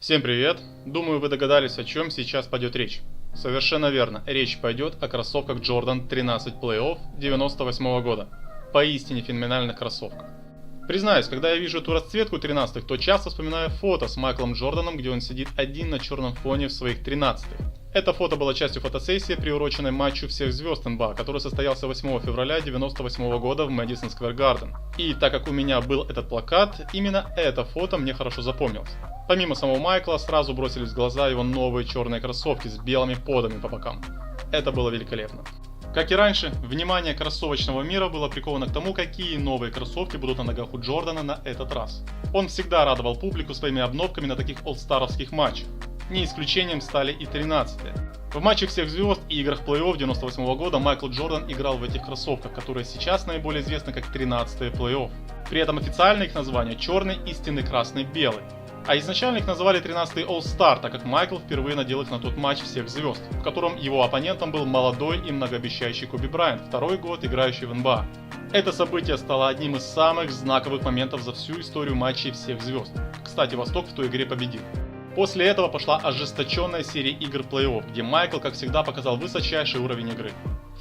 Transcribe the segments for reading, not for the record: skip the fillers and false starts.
Всем привет! Думаю, вы догадались, о чем сейчас пойдет речь. Совершенно верно, речь пойдет о кроссовках Jordan 13 Playoff 98 года. Поистине феноменальных кроссовках. Признаюсь, когда я вижу эту расцветку 13-х, то часто вспоминаю фото с Майклом Джорданом, где он сидит один на черном фоне в своих 13-х. Это фото было частью фотосессии, приуроченной матчу всех звезд НБА, который состоялся 8 февраля 1998 года в Madison Square Garden. И так как у меня был этот плакат, именно это фото мне хорошо запомнилось. Помимо самого Майкла, сразу бросились в глаза его новые черные кроссовки с белыми подами по бокам. Это было великолепно. Как и раньше, внимание кроссовочного мира было приковано к тому, какие новые кроссовки будут на ногах у Джордана на этот раз. Он всегда радовал публику своими обновками на таких олдстаровских матчах. Не исключением стали и 13-е. В матчах всех звезд и играх плей-офф 98 года Майкл Джордан играл в этих кроссовках, которые сейчас наиболее известны как 13-е плей-офф. При этом официальное их название черный, истинный красный, белый. А изначально их называли 13-й All-Star, так как Майкл впервые надел их на тот матч всех звезд, в котором его оппонентом был молодой и многообещающий Коби Брайант, второй год играющий в НБА. Это событие стало одним из самых знаковых моментов за всю историю матчей всех звезд. Кстати, Восток в той игре победил. После этого пошла ожесточенная серия игр плей-офф, где Майкл, как всегда, показал высочайший уровень игры.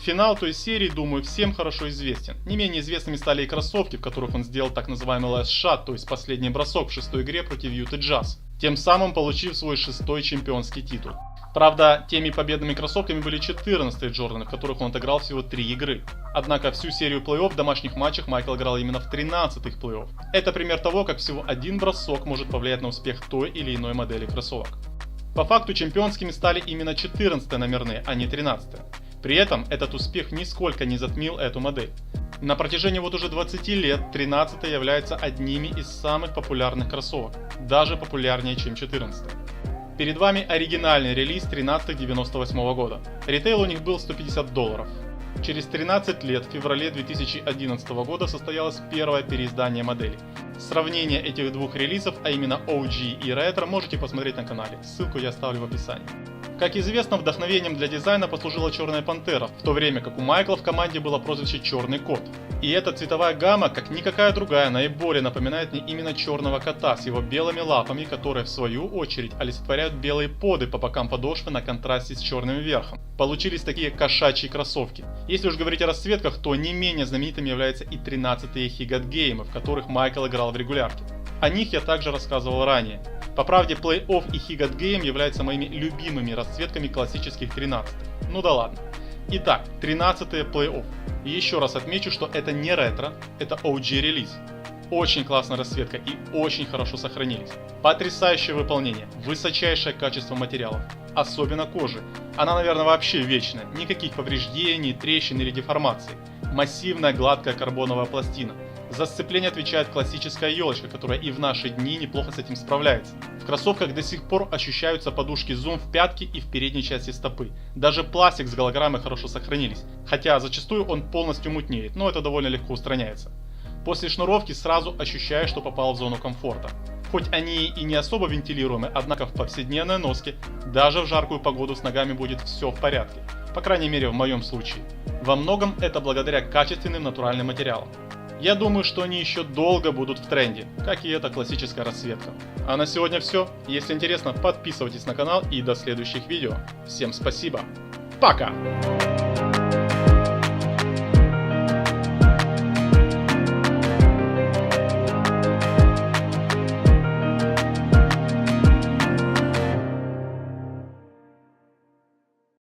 Финал той серии, думаю, всем хорошо известен. Не менее известными стали и кроссовки, в которых он сделал так называемый last shot, то есть последний бросок в шестой игре против Юты Джаз, тем самым получив свой шестой чемпионский титул. Правда, теми победными кроссовками были 14-е Джорданы, в которых он отыграл всего 3 игры. Однако всю серию плей-офф в домашних матчах Майкл играл именно в 13-х плей-офф. Это пример того, как всего один бросок может повлиять на успех той или иной модели кроссовок. По факту чемпионскими стали именно 14-е номерные, а не 13-е. При этом этот успех нисколько не затмил эту модель. На протяжении вот уже 20 лет 13-е являются одними из самых популярных кроссовок, даже популярнее, чем 14-е. Перед вами оригинальный релиз 13-х 98 года. Ритейл у них был $150. Через 13 лет, в феврале 2011 года, состоялось первое переиздание модели. Сравнение этих двух релизов, а именно OG и Retro, можете посмотреть на канале, ссылку я оставлю в описании. Как известно, вдохновением для дизайна послужила Черная Пантера, в то время как у Майкла в команде было прозвище Черный Кот. И эта цветовая гамма, как никакая другая, наиболее напоминает мне именно Черного Кота с его белыми лапами, которые в свою очередь олицетворяют белые поды по бокам подошвы на контрасте с черным верхом. Получились такие кошачьи кроссовки. Если уж говорить о расцветках, то не менее знаменитыми являются и 13-е Higot Game, в которых Майкл играл в регулярке. О них я также рассказывал ранее. По правде, Playoff и Higot Game являются моими любимыми расцветками классических 13-х. Ну да ладно. Итак, 13-е Playoff. И еще раз отмечу, что это не ретро, это OG релиз. Очень классная расцветка и очень хорошо сохранились. Потрясающее выполнение, высочайшее качество материалов, особенно кожи. Она, наверное, вообще вечная, никаких повреждений, трещин или деформаций. Массивная гладкая карбоновая пластина. За сцепление отвечает классическая елочка, которая и в наши дни неплохо с этим справляется. В кроссовках до сих пор ощущаются подушки Zoom в пятке и в передней части стопы. Даже пластик с голограммой хорошо сохранились, хотя зачастую он полностью мутнеет, но это довольно легко устраняется. После шнуровки сразу ощущаешь, что попал в зону комфорта. Хоть они и не особо вентилируемы, однако в повседневной носке, даже в жаркую погоду с ногами будет все в порядке. По крайней мере в моем случае. Во многом это благодаря качественным натуральным материалам. Я думаю, что они еще долго будут в тренде, как и эта классическая расцветка. А на сегодня все. Если интересно, подписывайтесь на канал и до следующих видео. Всем спасибо. Пока!